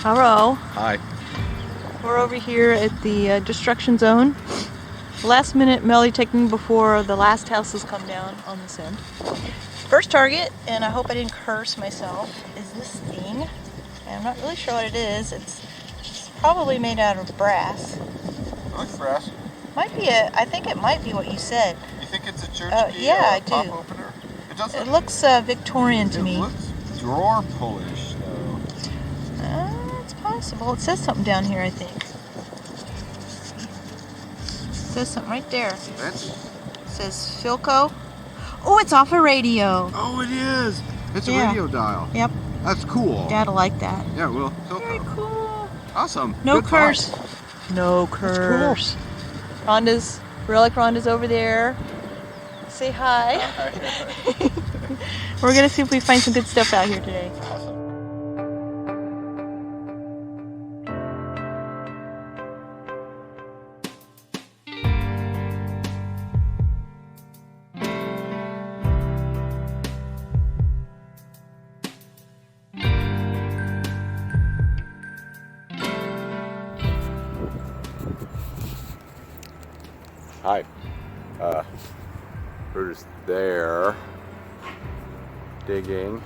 Hello. Hi. We're over here at the destruction zone. Last minute melee technique before the last houses come down on this end. First target, and I hope I didn't curse myself, is this thing. And I'm not really sure what it is. It's probably made out of brass. It looks brass. Might be I think it might be what you said. You think it's a church key? Yeah, I pop do. Opener? It doesn't. It looks Victorian to me. It looks drawer pull-ish though. It's possible. It says something down here, I think. It says something right there. Fancy. It says Philco. Oh, it's off a radio. Oh, it is. It's a radio dial. Yep. That's cool. Dad'll like that. Yeah, well, Very cool. Awesome. No Good curse. find. No curse. Cool. Relic Rhonda's over there. Say hi. Hi. We're gonna see if we find some good stuff out here today. Awesome. Hi. We're just there digging.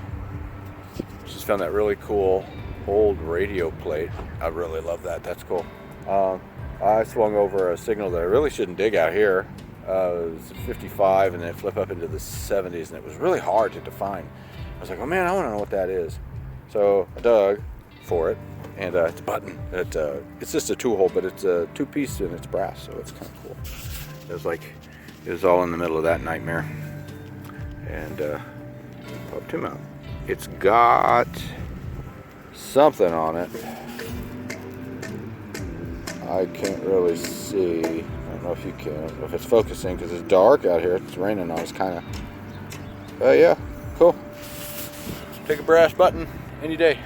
Just found that really cool old radio plate. I really love that. That's cool. I swung over a signal that I really shouldn't dig out here. It was 55 and then flip up into the 70s, and it was really hard to define. I was like, oh man, I want to know what that is. So I dug for it, and it's a button. It's just a 2-hole, but it's a 2-piece and it's brass, so it's kind of cool. It was all in the middle of that nightmare. And popped him out. It's got something on it. I can't really see. I don't know if you can. I don't know if it's focusing because it's dark out here. It's raining on us, kind of. Yeah, cool. Take a brass button any day.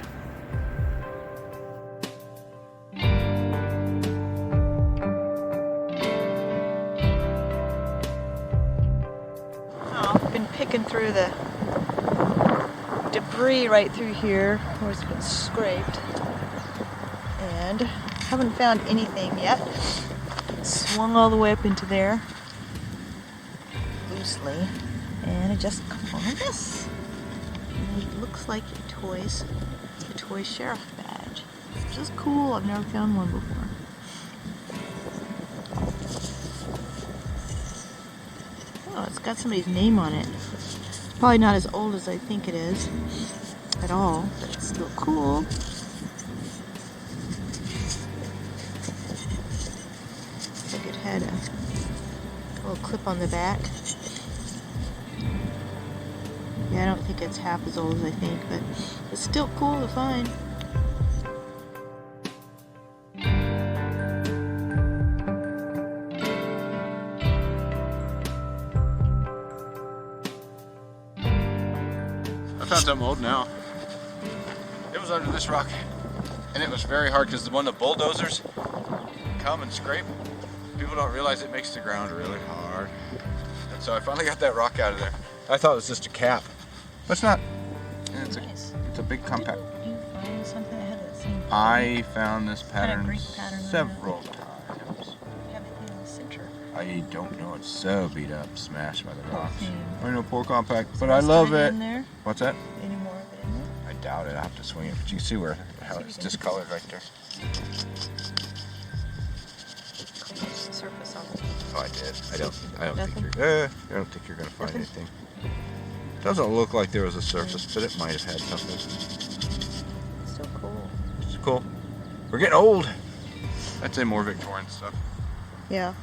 I've been picking through the debris right through here where it's been scraped, and haven't found anything yet. Swung all the way up into there loosely, and it just come on this. And it looks like a toy sheriff badge, which is cool. I've never found one before. Oh, it's got somebody's name on it. It's probably not as old as I think it is at all, but it's still cool. Looks like it had a little clip on the back. Yeah, I don't think it's half as old as I think, but it's still cool to find. I found something old now. It was under this rock, and it was very hard because one of the bulldozers come and scrape. People don't realize it makes the ground really hard. And so I finally got that rock out of there. I thought it was just a cap, but it's not. Yeah, it's a big compact. Did you find something that had that same pattern? I found this pattern Greek pattern several times. You have it in the center. I don't know. It's so beat up, smashed by the rocks. thing. I know, poor compact, but Is I love there it. in there? What's that? Any more of it in there? I doubt it. I have to swing it, but you can see how it's discolored right there. Clean the surface off. I did. I don't Nothing? I don't think you're gonna find Nothing? anything. Doesn't look like there was a surface, but it might have had something. So cool. It's cool. We're getting old. I'd say more Victorian stuff. Yeah.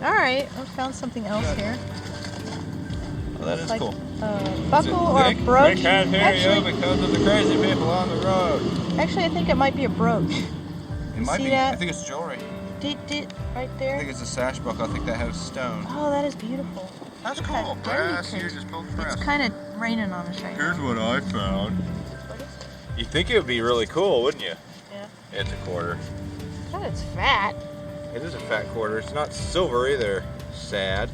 All right, I found something else here. Oh, that is Like cool. buckle or a brooch. Actually, because of the crazy people on the road. Actually, I think it might be a brooch. It might see be. that? I think it's jewelry. Right I there. think it's a sash buckle. I think that has stone. Oh, that is beautiful. That's Look cool. how Brass. dirty You just pulled brass. It's kind of raining on us right Here's now. what I found. What is it? You think it would be really cool, wouldn't you? Yeah. It's a quarter. God, it's fat. It is a fat quarter. It's not silver either. Sad.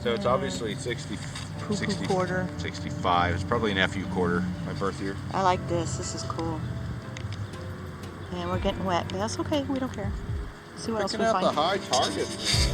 So it's obviously 60, Poo-poo 60, quarter. 65. It's probably an FU quarter. My birth year. I like this. This is cool. And we're getting wet, but that's okay. We don't care. See what else we Picking out find. the high targets.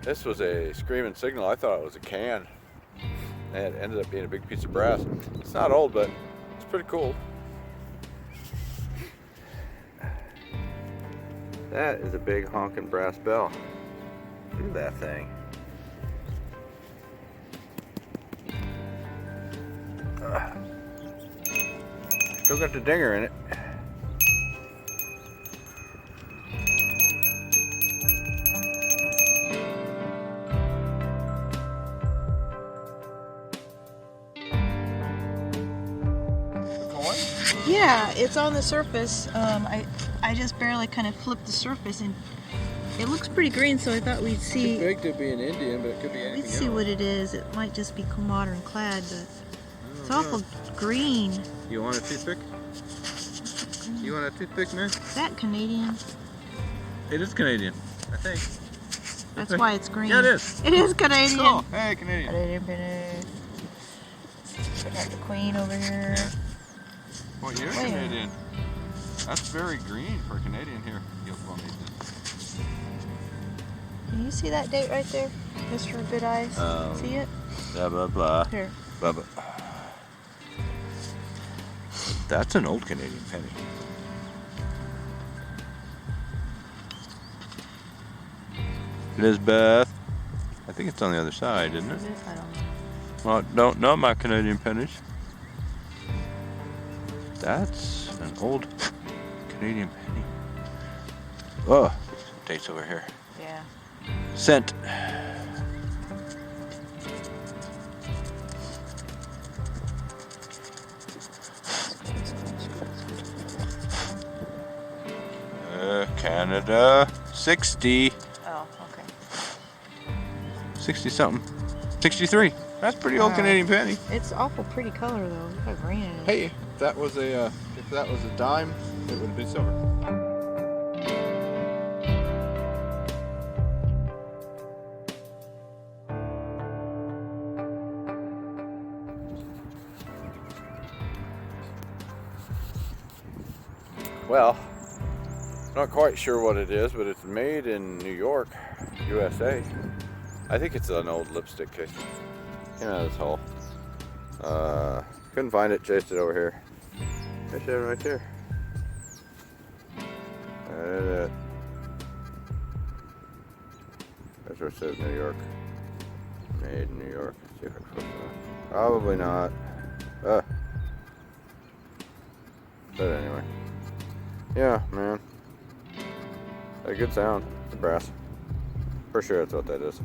This was a screaming signal. I thought it was a can. And it ended up being a big piece of brass. It's not old, but it's pretty cool. That is a big honking brass bell. Look at that thing. Still got the dinger in it. Yeah, it's on the surface. I just barely kind of flipped the surface, and it looks pretty green. So I thought we'd see. Too big to be an Indian, but it could be anything We'd see else. what it is. It might just be modern clad, but it's awful green. You want a toothpick? You want a toothpick, man? Is that Canadian? It is Canadian, I think. That's why it's green. Yeah, it is. It is Canadian. Cool. Hey, Canadian. Canadian penny. We got the Queen over here. Well, you're Wait. Canadian. That's very green for a Canadian here. You'll call me this. Can you see that date right there, Mr. Good Eyes? See it? Blah, blah, blah. Here. Blah, blah. That's an old Canadian penny. Elizabeth. I think it's on the other side, isn't it? I don't know. Well, I don't know my Canadian pennies. That's an old Canadian penny. Oh, date's over here. Yeah. Cent. Canada, 60. Oh, okay. 60 something. 63. That's pretty old Canadian penny. It's awful pretty color though. It's got green in it. Hey, if that was a dime, it would have been silver. Well, not quite sure what it is, but it's made in New York, USA. I think it's an old lipstick case. Came out of this hole. Couldn't find it, chased it over here. There's it right there. That's where it says New York. Made in New York. See if I can flip that. Probably not. But anyway. Yeah, man. A good sound. It's brass. For sure that's what that is.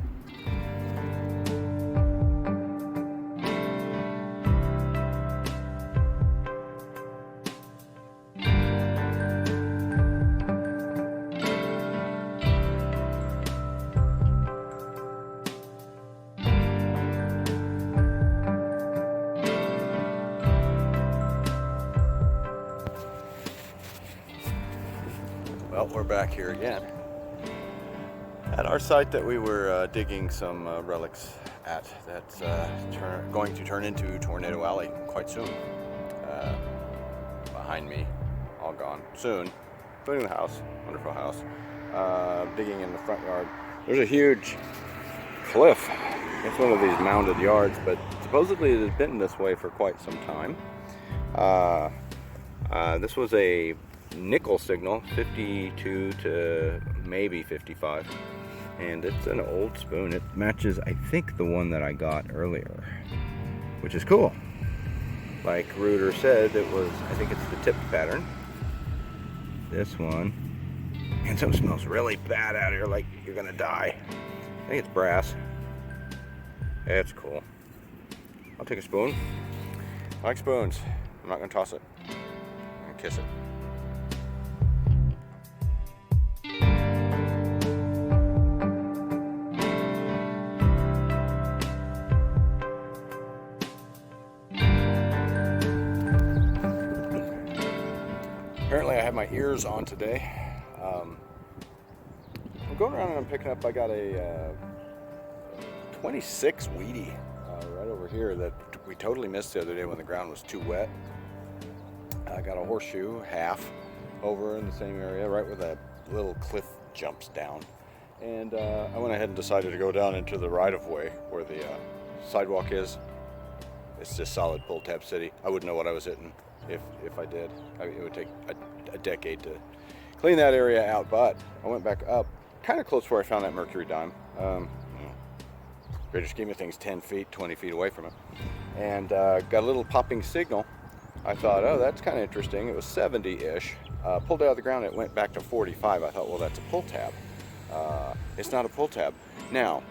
Well, we're back here again at our site that we were digging some relics at. That's going to turn into Tornado Alley quite soon. Behind me, all gone soon, including the house, wonderful house. Digging in the front yard. There's a huge cliff. It's one of these mounded yards, but supposedly it has been this way for quite some time. This was a nickel signal, 52 to maybe 55, and it's an old spoon. It matches, I think, the one that I got earlier, which is cool. Like Reuter said, it was, I think it's the tip pattern. This one, and something smells really bad out here, like you're gonna die. I think it's brass. It's cool. I'll take a spoon. I like spoons. I'm not gonna toss it. I'm gonna kiss it. Apparently I have my ears on today. I'm going around and I'm picking up, I got a 26 Wheatie right over here that we totally missed the other day when the ground was too wet. I got a horseshoe half over in the same area, right where that little cliff jumps down. And I went ahead and decided to go down into the right-of-way where the sidewalk is. It's just solid pull-tab city. I wouldn't know what I was hitting if I did. It would take a decade to clean that area out, but I went back up kind of close where I found that mercury dime. Greater scheme of things, 10 feet, 20 feet away from it. And got a little popping signal. I thought, oh, that's kind of interesting. It was 70-ish. Pulled it out of the ground, it went back to 45. I thought, well, that's a pull tab. It's not a pull tab. Now,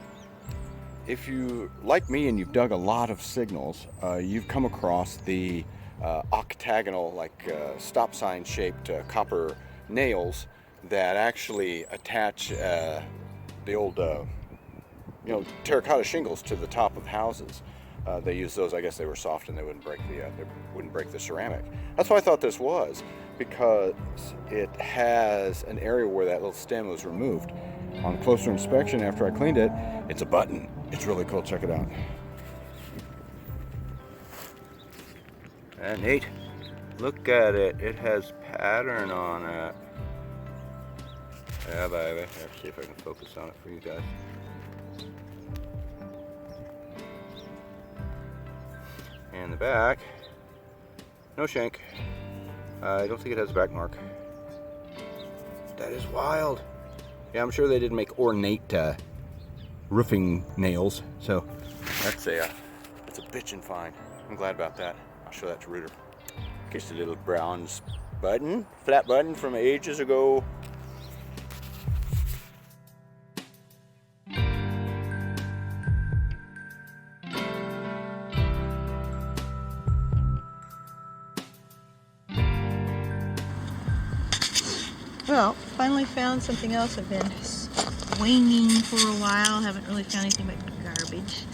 if you, like me, and you've dug a lot of signals, you've come across the octagonal, like stop sign shaped copper nails that actually attach the old terracotta shingles to the top of houses. They use those. I guess they were soft and they wouldn't break the ceramic. That's what I thought this was, because it has an area where that little stem was removed. On closer inspection, after I cleaned it, it's a button. It's really cool. Check it out. And neat. Look at it. It has pattern on it. Yeah, baby. Let's see if I can focus on it for you guys. And the back, no shank. I don't think it has a back mark. That is wild. Yeah, I'm sure they didn't make ornate roofing nails, so that's a bitchin' find. I'm glad about that. I'll show that to Reuter. Just a little bronze button, flat button from ages ago. Well, finally found something else. I've been swinging for a while. Haven't really found anything but garbage.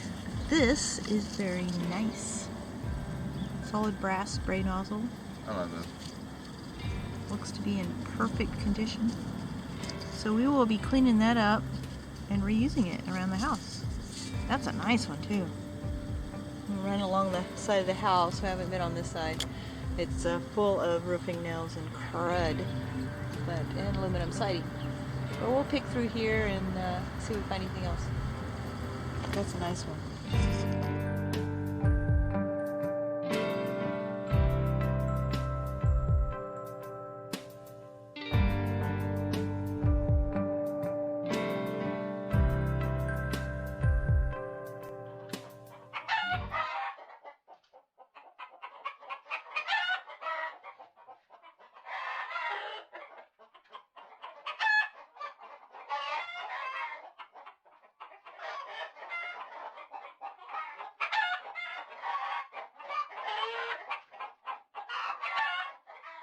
This is very nice. Solid brass spray nozzle. I love that. Looks to be in perfect condition. So we will be cleaning that up and reusing it around the house. That's a nice one too. We'll run along the side of the house. We haven't been on this side. It's full of roofing nails and crud, and aluminum siding. But we'll pick through here and see if we find anything else. That's a nice one.